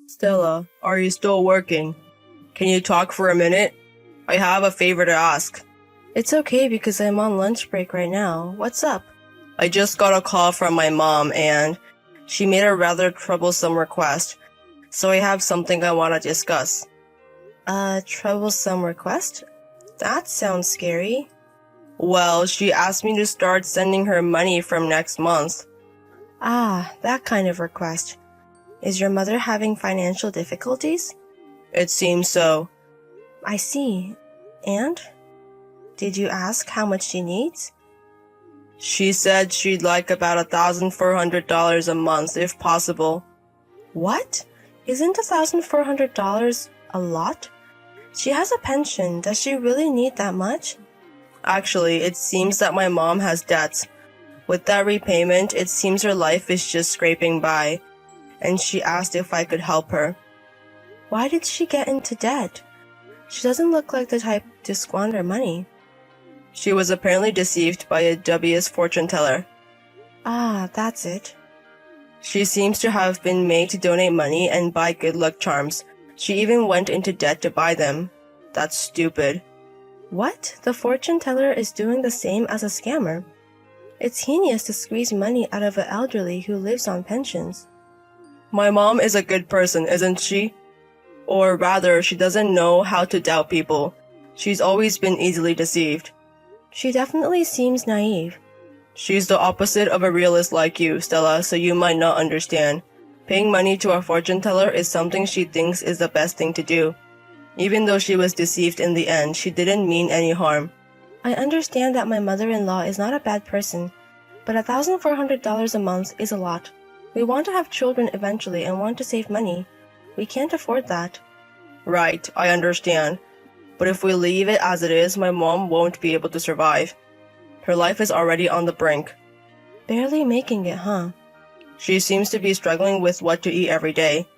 Stella, are you still working? Can you talk for a minute? I have a favor to ask. It's okay because I'm on lunch break right now. What's up? I just got a call from my mom and she made a rather troublesome request. So I have something I want to discuss. A troublesome request? That sounds scary. Well, she asked me to start sending her money from next month. Ah, that kind of request. Is your mother having financial difficulties? It seems so. I see. And? Did you ask how much she needs? She said she'd like about $1,400 a month if possible. What? Isn't $1,400 a lot? She has a pension. Does she really need that much? Actually, it seems that my mom has debts. With that repayment, it seems her life is just scraping by, and she asked if I could help her. Why did she get into debt? She doesn't look like the type to squander money. She was apparently deceived by a dubious fortune teller. Ah, that's it. She seems to have been made to donate money and buy good luck charms. She even went into debt to buy them. That's stupid. What? The fortune teller is doing the same as a scammer. It's heinous to squeeze money out of an elderly who lives on pensions. My mom is a good person, isn't she? Or rather, she doesn't know how to doubt people. She's always been easily deceived. She definitely seems naive. She's the opposite of a realist like you, Stella, so you might not understand. Paying money to a fortune teller is something she thinks is the best thing to do. Even though she was deceived in the end, she didn't mean any harm. I understand that my mother-in-law is not a bad person, but $1,400 a month is a lot. We want to have children eventually and want to save money. We can't afford that. Right, I understand. But if we leave it as it is, my mom won't be able to survive. Her life is already on the brink. Barely making it, huh? She seems to be struggling with what to eat every day.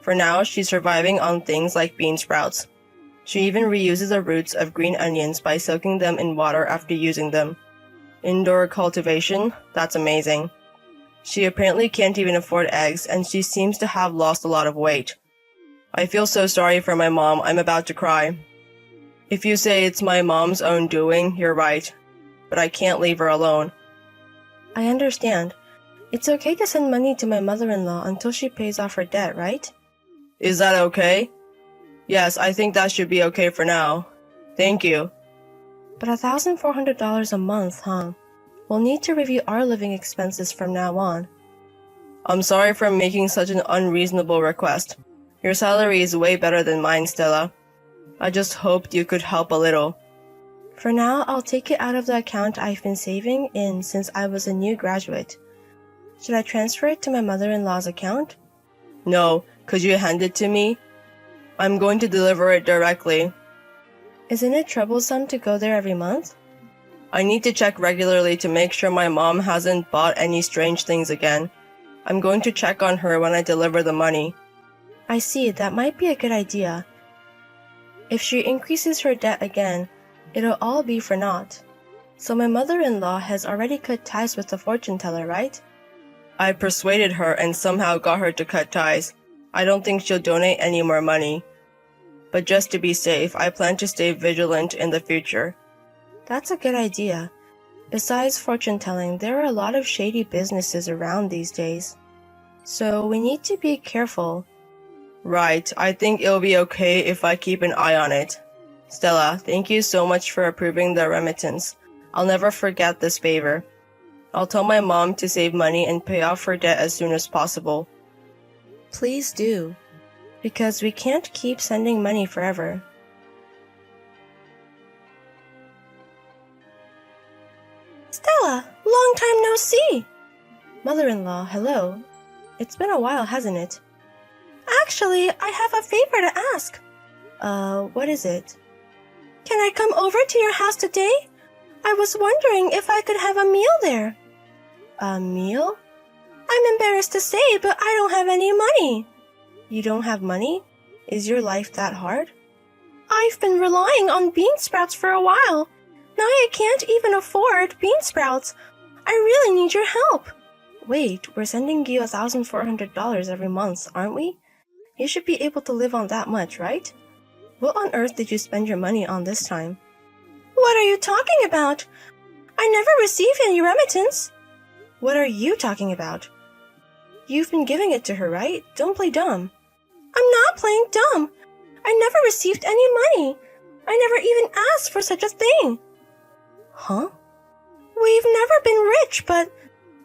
For now, she's surviving on things like bean sprouts. She even reuses the roots of green onions by soaking them in water after using them. Indoor cultivation? That's amazing. She apparently can't even afford eggs, and she seems to have lost a lot of weight. I feel so sorry for my mom, I'm about to cry. If you say it's my mom's own doing, you're right. But I can't leave her alone. I understand. It's okay to send money to my mother-in-law until she pays off her debt, right? Is that okay? Yes, I think that should be okay for now. Thank you. But $1,400 a month, huh? We'll need to review our living expenses from now on. I'm sorry for making such an unreasonable request. Your salary is way better than mine, Stella. I just hoped you could help a little. For now, I'll take it out of the account I've been saving in since I was a new graduate. Should I transfer it to my mother-in-law's account? No, could you hand it to me? I'm going to deliver it directly. Isn't it troublesome to go there every month? I need to check regularly to make sure my mom hasn't bought any strange things again. I'm going to check on her when I deliver the money. I see, that might be a good idea. If she increases her debt again, it'll all be for naught. So my mother-in-law has already cut ties with the fortune teller, right? I persuaded her and somehow got her to cut ties. I don't think she'll donate any more money. But just to be safe, I plan to stay vigilant in the future. That's a good idea. Besides fortune-telling, there are a lot of shady businesses around these days. So we need to be careful. Right, I think it'll be okay if I keep an eye on it. Stella, thank you so much for approving the remittance. I'll never forget this favor. I'll tell my mom to save money and pay off her debt as soon as possible. Please do, because we can't keep sending money forever. Stella, long time no see! Mother-in-law, hello. It's been a while, hasn't it? Actually, I have a favor to ask. What is it? Can I come over to your house today? I was wondering if I could have a meal there. A meal? I'm embarrassed to say, but I don't have any money. You don't have money? Is your life that hard? I've been relying on bean sprouts for a while. Now I can't even afford bean sprouts. I really need your help. Wait, we're sending you $1,400 every month, aren't we? You should be able to live on that much, right? What on earth did you spend your money on this time? What are you talking about? I never received any remittance. What are you talking about? You've been giving it to her, right? Don't play dumb. I'm not playing dumb. I never received any money. I never even asked for such a thing. Huh? We've never been rich, but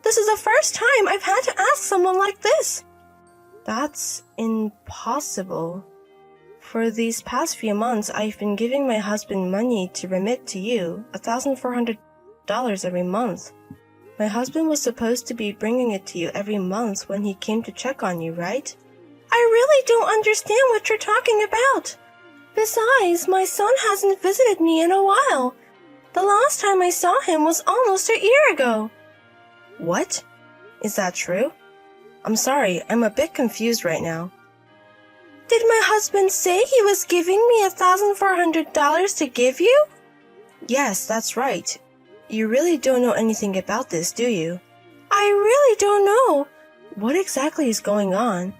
this is the first time I've had to ask someone like this. That's impossible. For these past few months, I've been giving my husband money to remit to you, $1,400 every month. My husband was supposed to be bringing it to you every month when he came to check on you, right? I really don't understand what you're talking about. Besides, my son hasn't visited me in a while. The last time I saw him was almost a year ago. What? Is that true? I'm sorry, I'm a bit confused right now. Did my husband say he was giving me $1,400 to give you? Yes, that's right. You really don't know anything about this, do you? I really don't know. What exactly is going on?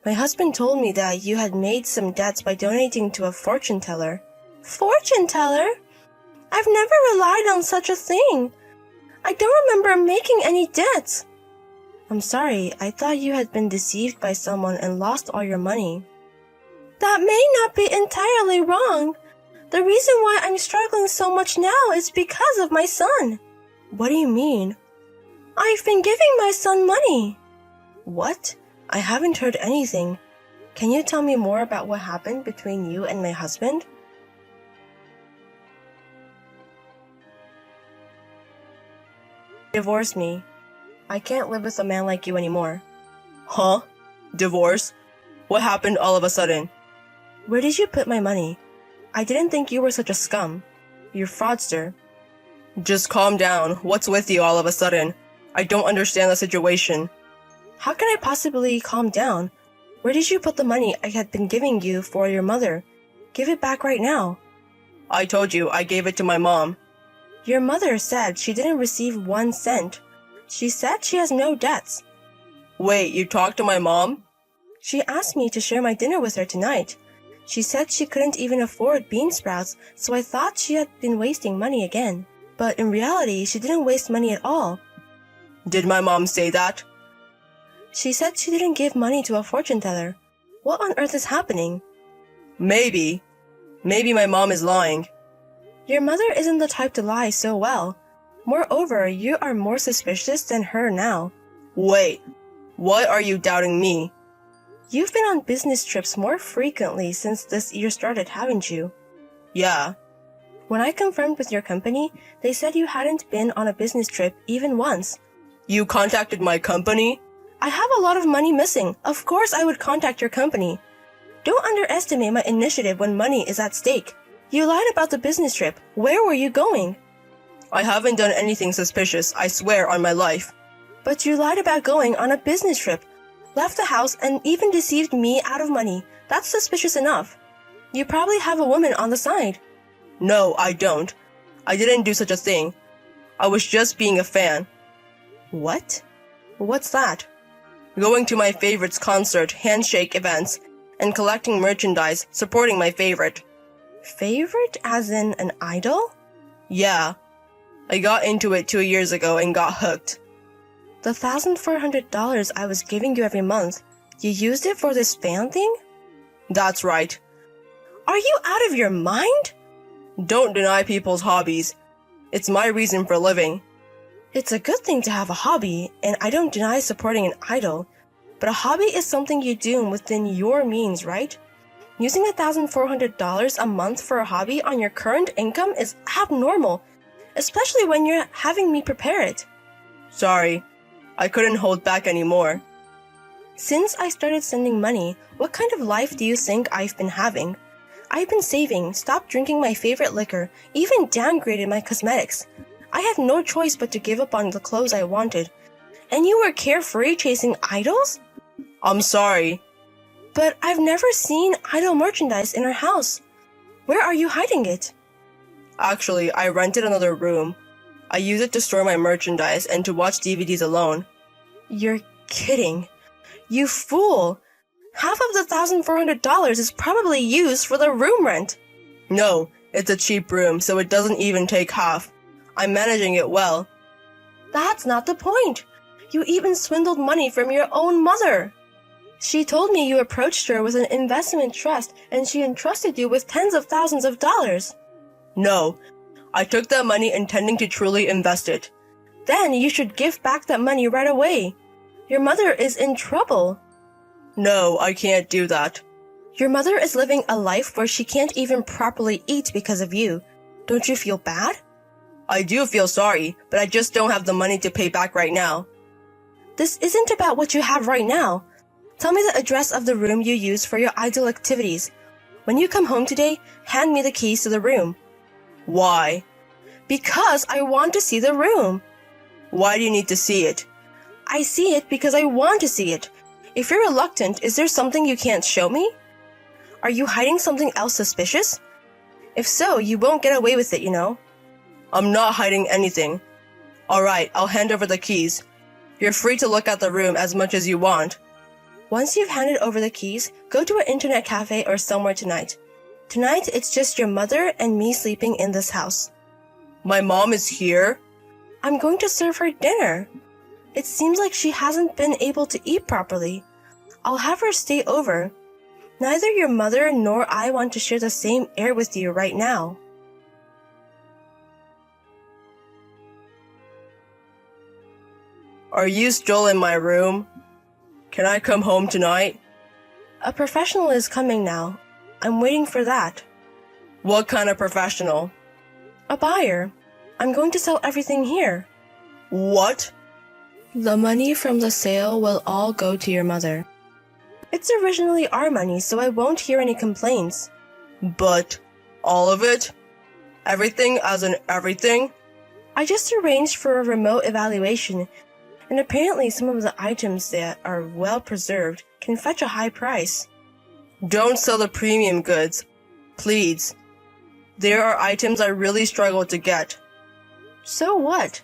My husband told me that you had made some debts by donating to a fortune teller. Fortune teller? I've never relied on such a thing. I don't remember making any debts. I'm sorry, I thought you had been deceived by someone and lost all your money. That may not be entirely wrong. The reason why I'm struggling so much now is because of my son. What do you mean? I've been giving my son money. What? I haven't heard anything. Can you tell me more about what happened between you and my husband? Divorce me. I can't live with a man like you anymore. Huh? Divorce? What happened all of a sudden? Where did you put my money? I didn't think you were such a scum. You're fraudster. Just calm down. What's with you all of a sudden? I don't understand the situation. How can I possibly calm down? Where did you put the money I had been giving you for your mother? Give it back right now. I told you I gave it to my mom. Your mother said she didn't receive 1 cent. She said she has no debts. Wait, you talked to my mom? She asked me to share my dinner with her tonight. She said she couldn't even afford bean sprouts, so I thought she had been wasting money again. But in reality, she didn't waste money at all. Did my mom say that? She said she didn't give money to a fortune teller. What on earth is happening? Maybe my mom is lying. Your mother isn't the type to lie so well. Moreover, you are more suspicious than her now. Wait, why are you doubting me? You've been on business trips more frequently since this year started, haven't you? Yeah. When I confirmed with your company, they said you hadn't been on a business trip even once. You contacted my company? I have a lot of money missing. Of course I would contact your company. Don't underestimate my initiative when money is at stake. You lied about the business trip. Where were you going? I haven't done anything suspicious, I swear on my life. But you lied about going on a business trip, left the house, and even deceived me out of money. That's suspicious enough. You probably have a woman on the side. No, I don't. I didn't do such a thing. I was just being a fan. What? What's that? Going to my favorite's concert, handshake events, and collecting merchandise, supporting my favorite. Favorite as in an idol? Yeah. I got into it 2 years ago and got hooked. The $1,400 I was giving you every month, you used it for this fan thing? That's right. Are you out of your mind? Don't deny people's hobbies. It's my reason for living. It's a good thing to have a hobby, and I don't deny supporting an idol. But a hobby is something you do within your means, right? Using $1,400 a month for a hobby on your current income is abnormal, especially when you're having me prepare it. Sorry, I couldn't hold back anymore. Since I started sending money, what kind of life do you think I've been having? I've been saving, stopped drinking my favorite liquor, even downgraded my cosmetics. I had no choice but to give up on the clothes I wanted. And you were carefree chasing idols? I'm sorry. But I've never seen idol merchandise in our house. Where are you hiding it? Actually, I rented another room. I use it to store my merchandise and to watch DVDs alone. You're kidding. You fool! Half of the $1,400 is probably used for the room rent. No, it's a cheap room, so it doesn't even take half. I'm managing it well. That's not the point. You even swindled money from your own mother. She told me you approached her with an investment trust and she entrusted you with tens of thousands of dollars. No, I took that money intending to truly invest it. Then you should give back that money right away. Your mother is in trouble. No, I can't do that. Your mother is living a life where she can't even properly eat because of you. Don't you feel bad? I do feel sorry, but I just don't have the money to pay back right now. This isn't about what you have right now. Tell me the address of the room you use for your idle activities. When you come home today, hand me the keys to the room. Why? Because I want to see the room. Why do you need to see it? I see it because I want to see it. If you're reluctant, is there something you can't show me? Are you hiding something else suspicious? If so, you won't get away with it, you know. I'm not hiding anything. Alright, I'll hand over the keys. You're free to look at the room as much as you want. Once you've handed over the keys, go to an internet cafe or somewhere tonight. Tonight, it's just your mother and me sleeping in this house. My mom is here? I'm going to serve her dinner. It seems like she hasn't been able to eat properly. I'll have her stay over. Neither your mother nor I want to share the same air with you right now. Are you still in my room? Can I come home tonight? A professional is coming now. I'm waiting for that. What kind of professional? A buyer. I'm going to sell everything here. What? The money from the sale will all go to your mother. It's originally our money, so I won't hear any complaints. But all of it? Everything as in everything? I just arranged for a remote evaluation, and apparently some of the items that are well preserved can fetch a high price. Don't sell the premium goods, please. There are items I really struggle to get. So what?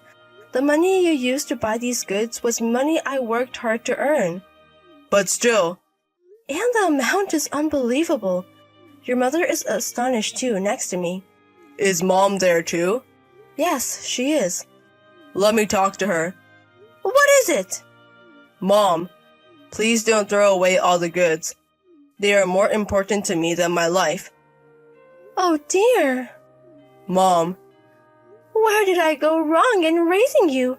The money you used to buy these goods was money I worked hard to earn. But still. And the amount is unbelievable. Your mother is astonished too, next to me. Is Mom there too? Yes, she is. Let me talk to her. What is it? Mom, please don't throw away all the goods. They are more important to me than my life. Oh dear. Mom. Where did I go wrong in raising you?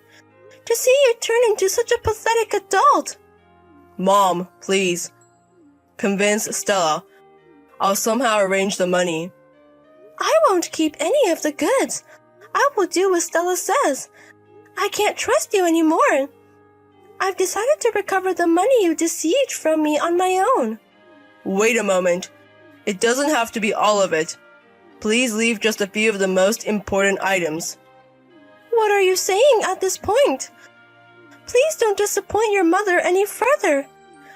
To see you turn into such a pathetic adult. Mom, please. Convince Stella. I'll somehow arrange the money. I won't keep any of the goods. I will do what Stella says. I can't trust you anymore. I've decided to recover the money you deceived from me on my own. Wait a moment. It doesn't have to be all of it. Please leave just a few of the most important items. What are you saying at this point? Please don't disappoint your mother any further.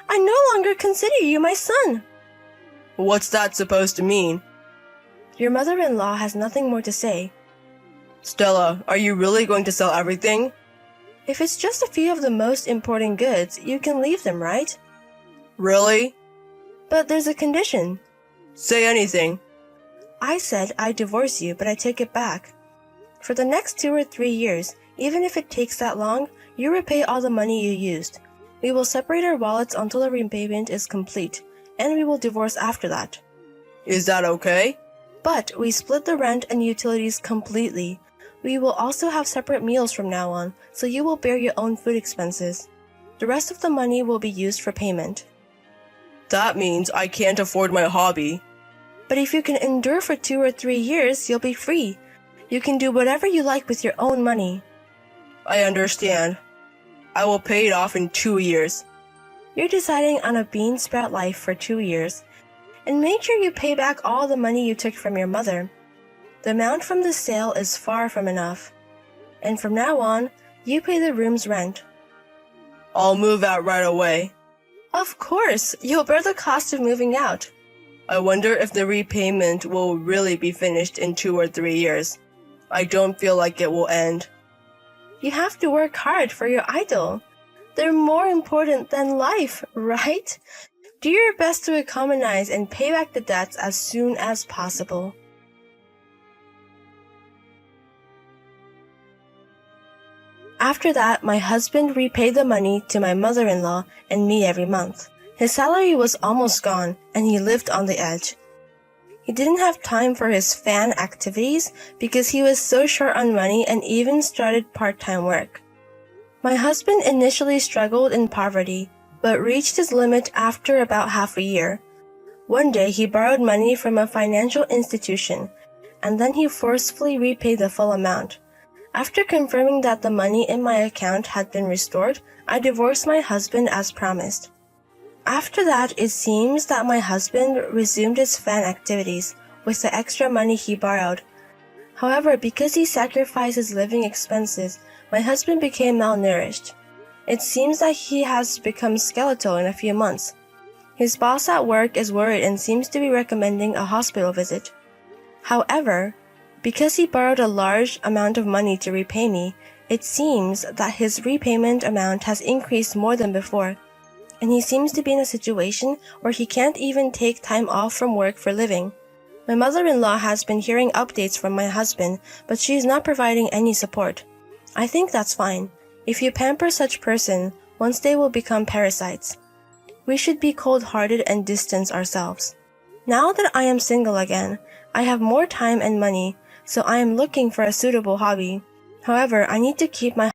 I no longer consider you my son. What's that supposed to mean? Your mother-in-law has nothing more to say. Stella, are you really going to sell everything? If it's just a few of the most important goods, you can leave them, right? Really? But there's a condition. Say anything. I said I'd divorce you, but I take it back. For the next 2 or 3 years, even if it takes that long, you repay all the money you used. We will separate our wallets until the repayment is complete, and we will divorce after that. Is that okay? But we split the rent and utilities completely. We will also have separate meals from now on, so you will bear your own food expenses. The rest of the money will be used for payment. That means I can't afford my hobby. But if you can endure for 2 or 3 years, you'll be free. You can do whatever you like with your own money. I understand. I will pay it off in 2 years. You're deciding on a bean sprout life for 2 years. And make sure you pay back all the money you took from your mother. The amount from the sale is far from enough. And from now on, you pay the room's rent. I'll move out right away. Of course, you'll bear the cost of moving out. I wonder if the repayment will really be finished in 2 or 3 years. I don't feel like it will end. You have to work hard for your idol. They're more important than life, right? Do your best to economize and pay back the debts as soon as possible. After that, my husband repaid the money to my mother-in-law and me every month. His salary was almost gone, and he lived on the edge. He didn't have time for his fan activities because he was so short on money and even started part-time work. My husband initially struggled in poverty, but reached his limit after about half a year. One day he borrowed money from a financial institution, and then he forcefully repaid the full amount. After confirming that the money in my account had been restored, I divorced my husband as promised. After that, it seems that my husband resumed his fan activities with the extra money he borrowed. However, because he sacrificed his living expenses, my husband became malnourished. It seems that he has become skeletal in a few months. His boss at work is worried and seems to be recommending a hospital visit. However, because he borrowed a large amount of money to repay me, it seems that his repayment amount has increased more than before, and he seems to be in a situation where he can't even take time off from work for living. My mother-in-law has been hearing updates from my husband, but she is not providing any support. I think that's fine. If you pamper such person, once they will become parasites. We should be cold-hearted and distance ourselves. Now that I am single again, I have more time and money, so I am looking for a suitable hobby. However, I need to keep my